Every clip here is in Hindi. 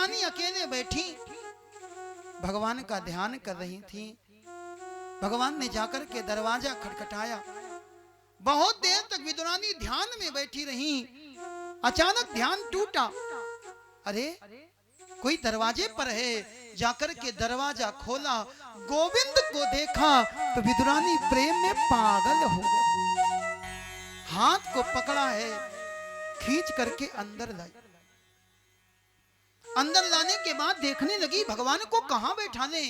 विदुरानी अकेले बैठी भगवान का ध्यान कर रही थी। भगवान ने जाकर के दरवाजा खटखटाया। बहुत देर तक विदुरानी ध्यान में बैठी रही। अचानक ध्यान टूटा। अरे कोई दरवाजे पर है। जाकर के दरवाजा खोला, गोविंद को देखा तो विदुरानी प्रेम में पागल हो गई। हाथ को पकड़ा है, खींच करके अंदर लाई। अंदर लाने के बाद देखने लगी भगवान को कहां बैठा ले।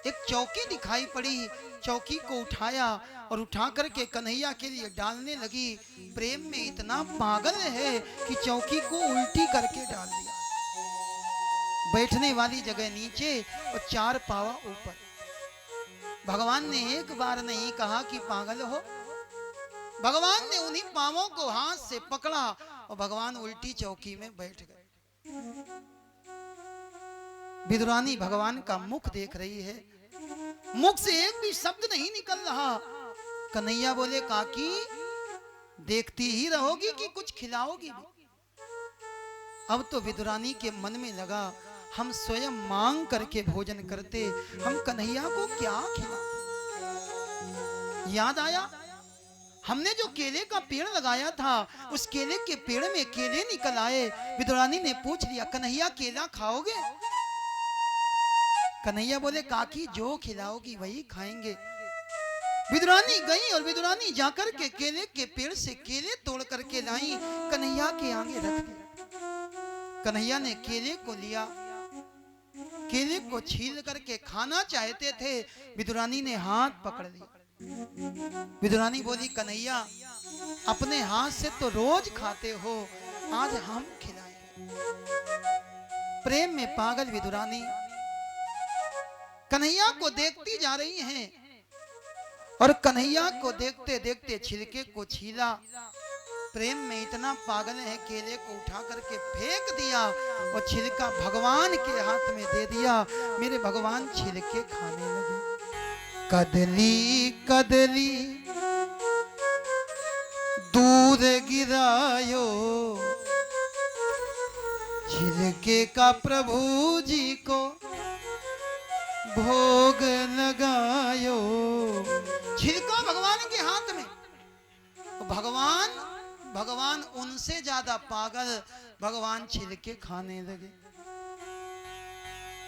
एक चौकी दिखाई पड़ी। चौकी को उठाया और उठा करके कन्हैया के लिए डालने लगी। प्रेम में इतना पागल है कि चौकी को उल्टी करके डाल दिया। बैठने वाली जगह नीचे और 4 पावा ऊपर। भगवान ने एक बार नहीं कहा कि पागल हो। भगवान ने उन्हीं पावों को हाथ से पकड़ा और भगवान उल्टी चौकी में बैठ गए। विदुरानी भगवान का मुख देख रही है। मुख से एक भी शब्द नहीं निकल रहा। कन्हैया बोले, काकी देखती ही रहोगी कि कुछ खिलाओगी भी? अब तो विदुरानी के मन में लगा, हम स्वयं मांग करके भोजन करते, हम कन्हैया को क्या खिला। याद आया, हमने जो केले का पेड़ लगाया था, उस केले के पेड़ में केले निकल आए। विदुरानी ने पूछ लिया, कन्हैया केला खाओगे? कन्हैया बोले, काकी जो खिलाओगी वही खाएंगे। विदुरानी गई और विदुरानी जाकर के केले के पेड़ से केले तोड़ करके लाई, कन्हैया के आगे रख दिया। कन्हैया ने केले को लिया, केले को छील करके खाना चाहते थे। विदुरानी ने हाथ पकड़ लिया। विदुरानी बोली, कन्हैया अपने हाथ से तो रोज खाते हो, आज हम खिलाएंगे। प्रेम में पागल विदुरानी कन्हैया को देखती जा रही हैं और कन्हैया को देखते देखते छिलके को छीला। प्रेम में इतना पागल है, केले को उठा करके फेंक दिया और छिलका भगवान के हाथ में दे दिया। मेरे भगवान छिलके खाने लगे। कदली कदली दूध गिरायो, छिलके का प्रभु जी को भोग लगायो। छिलका भगवान के हाथ में। भगवान उनसे ज्यादा पागल, भगवान छिलके खाने लगे।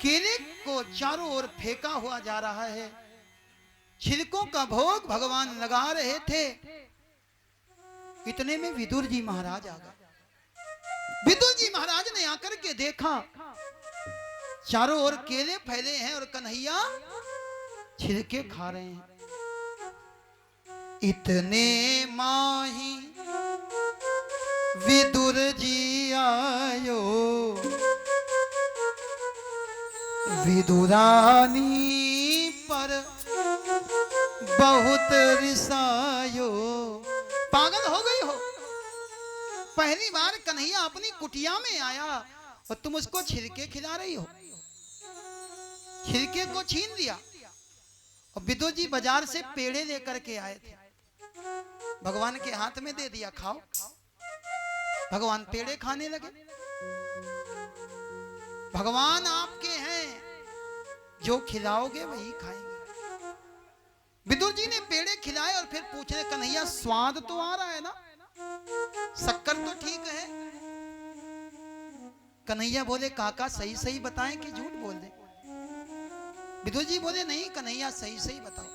केले को चारों ओर फेंका हुआ जा रहा है। छिलकों का भोग भगवान लगा रहे थे। इतने में विदुर जी महाराज आ गए। विदुर जी महाराज ने आकर के देखा, चारों ओर केले फैले हैं और कन्हैया छिलके खा रहे हैं। इतने माही विदुर जी आयो, विदुरानी पर बहुत रिसायो। पागल हो गई हो? पहली बार कन्हैया अपनी कुटिया में आया और तुम उसको छिलके खिला रही हो। छिलके को छीन लिया और विदुर जी बाजार से पेड़े लेकर के आए थे, भगवान के हाथ में दे दिया, खाओ। भगवान पेड़े खाने लगे। भगवान आपके हैं, जो खिलाओगे वही खाएंगे। विदुर जी ने पेड़े खिलाए और फिर पूछ रहे, कन्हैया स्वाद तो आ रहा है ना, शक्कर तो ठीक है? कन्हैया बोले, काका सही सही बताएं कि झूठ बोल दे? विदुर जी बोले, नहीं कन्हैया सही सही बताओ।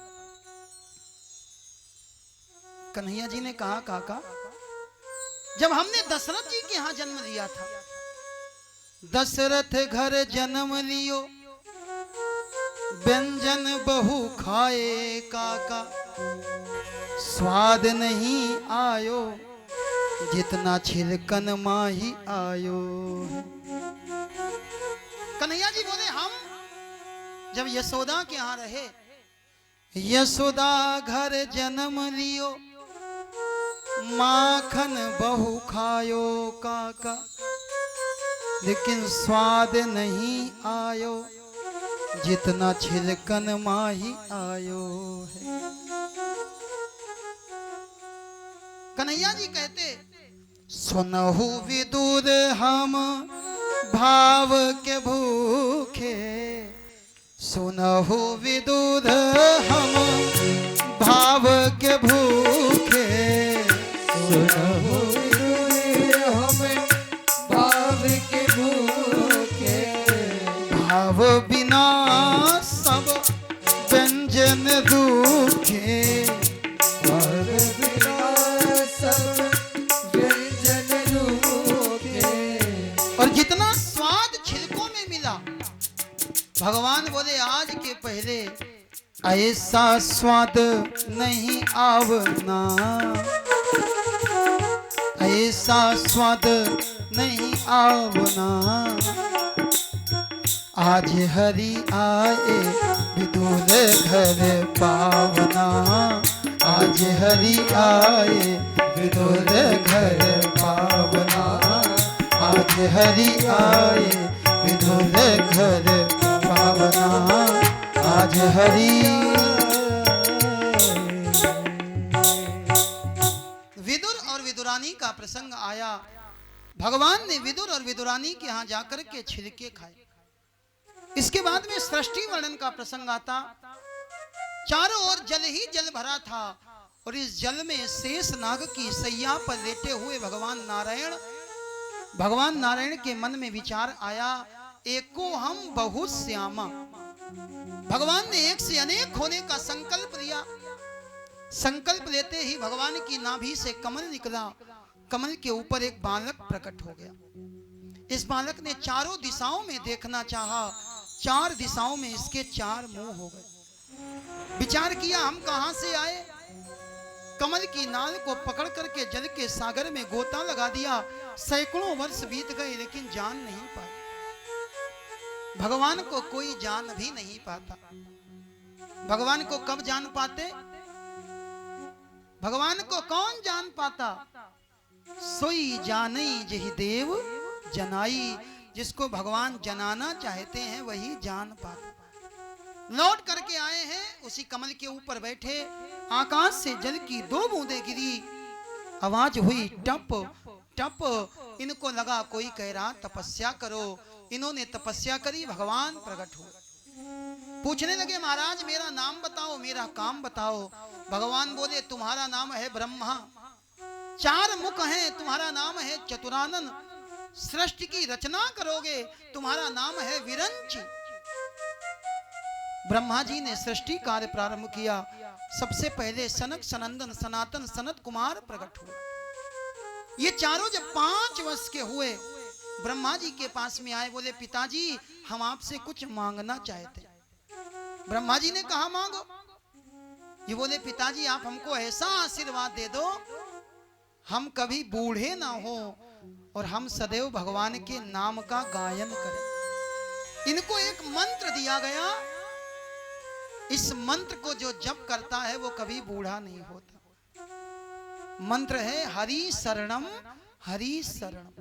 कन्हैया जी ने कहा, काका जब हमने दशरथ जी के यहां जन्म लिया था, दशरथ घर जन्म लियो, व्यंजन बहु खाए काका, स्वाद नहीं आयो, जितना छिलकन माही आयो। कन्हैया जी बोले, हम जब यशोदा के यहाँ रहे, यशोदा घर जन्म लियो, माखन बहु खायो काका, लेकिन स्वाद नहीं आयो, जितना छिलकन माही आयो है। कन्हैया जी कहते, सुनहु विदुर हम भाव के भूखे सुनहु विदुर हम भाव के भूखे सुनहु विदुर हम भाव के भूखे भाव बिना सब व्यंजन रूखे भाव बिना सब व्यंजन रूखे। और जितना स्वाद छिलकों में मिला भगवान बोले आज के पहले ऐसा स्वाद नहीं आवना, ऐसा स्वाद नहीं आवना। आज हरि आए विदुर घर पावना, आज हरि आए विदुर घर पावना, आज हरि आए विदुर घर पावना, आज हरि। विदुर और विदुरानी का प्रसंग आया। भगवान ने विदुर और विदुरानी के यहाँ जाकर के छिलके खाए। इसके बाद में सृष्टि वर्णन का प्रसंग आता। चारों ओर जल ही जल भरा था और इस जल में शेष नाग की सैया पर लेटे हुए भगवान नारायण के मन में विचार आया, एको हम बहु श्यामा। भगवान ने एक से अनेक होने का संकल्प लिया। संकल्प लेते ही भगवान की नाभि से कमल निकला। कमल के ऊपर एक बालक प्रकट हो गया। इस बालक ने चारों दिशाओं में देखना चाहा। चार दिशाओं में इसके चार मुंह हो गए। विचार किया हम कहां से आए। कमल की नाल को पकड़ करके जल के सागर में गोता लगा दिया। सैकड़ों वर्ष बीत गए लेकिन जान नहीं पाए। भगवान को कोई जान भी नहीं पाता। भगवान को कब जान पाते? भगवान को कौन जान पाता? सोई जानई जहि देव जनाई। जिसको भगवान जनाना चाहते हैं वही जान पाता। लौट करके आए हैं, उसी कमल के ऊपर बैठे। आकाश से जल की 2 बूंदें गिरी। आवाज हुई टप टप। इनको लगा कोई कह रहा तपस्या करो। इन्होंने तपस्या करी, भगवान प्रकट हुए। पूछने लगे महाराज मेरा नाम बताओ, मेरा काम बताओ। भगवान बोले तुम्हारा नाम है ब्रह्मा, 4 मुख हैं, तुम्हारा नाम है चतुरानन, सृष्टि की रचना करोगे, तुम्हारा नाम है विरंची। ब्रह्मा जी ने सृष्टि कार्य प्रारंभ किया। सबसे पहले सनक सनंदन सनातन सनत कुमार प्रकट हुए। ये चारों जब 5 वर्ष के हुए ब्रह्मा जी के पास में आए। बोले पिताजी हम आपसे कुछ मांगना चाहते। ब्रह्मा जी ने कहा मांगो। ये बोले पिताजी आप हमको ऐसा आशीर्वाद दे दो हम कभी बूढ़े ना हो और हम सदैव भगवान के नाम का गायन करें। इनको एक मंत्र दिया गया। इस मंत्र को जो जप करता है वो कभी बूढ़ा नहीं होता। मंत्र है हरि शरणम हरि शरणम।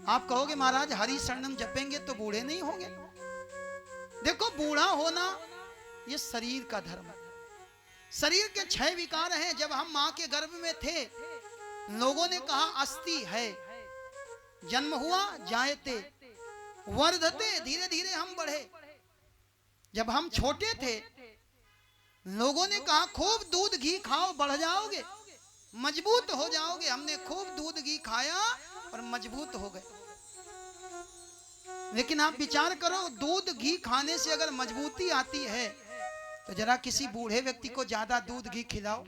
आप कहोगे महाराज हरि शरणम जपेंगे तो बूढ़े नहीं होंगे। देखो बूढ़ा होना ये शरीर का धर्म है। शरीर के 6 विकार हैं। जब हम मां के गर्भ में थे लोगों ने कहा अस्थि है, जन्म हुआ जायते वर्धते, धीरे धीरे हम बढ़े। जब हम छोटे थे लोगों ने कहा खूब दूध घी खाओ बढ़ जाओगे, मजबूत हो जाओगे। हमने खूब दूध घी खाया और मजबूत हो गए। लेकिन आप विचार करो दूध घी खाने से अगर मजबूती आती है तो जरा किसी बूढ़े व्यक्ति को ज्यादा दूध घी खिलाओ,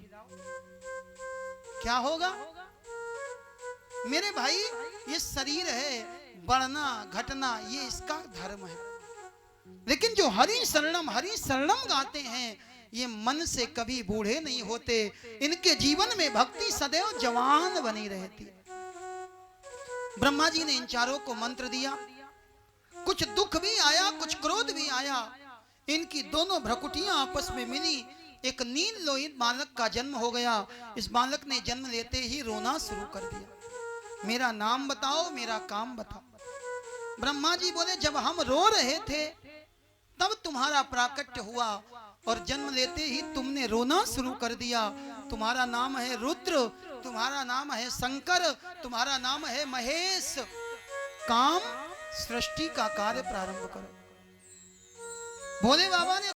क्या होगा? मेरे भाई ये शरीर है, बढ़ना घटना ये इसका धर्म है। लेकिन जो हरि शरणम गाते हैं ये मन से कभी बूढ़े नहीं होते। इनके जीवन में भक्ति सदैव जवान बनी रहती। ब्रह्मा जी ने इन चारों को मंत्र दिया। कुछ दुख भी आया, कुछ क्रोध भी आया। इनकी दोनों भ्रकुटियां आपस में मिली। एक नील लोहित बालक का जन्म हो गया। इस बालक ने जन्म लेते ही रोना शुरू कर दिया। मेरा नाम बताओ, मेरा काम बताओ। ब्रह्मा जी बोले जब हम रो रहे थे तब तुम्हारा प्राकट्य हुआ और जन्म लेते ही तुमने रोना शुरू कर दिया। तुम्हारा नाम है रुद्र, तुम्हारा नाम है शंकर, तुम्हारा नाम है महेश। काम सृष्टि का कार्य प्रारंभ करो। भोले बाबा ने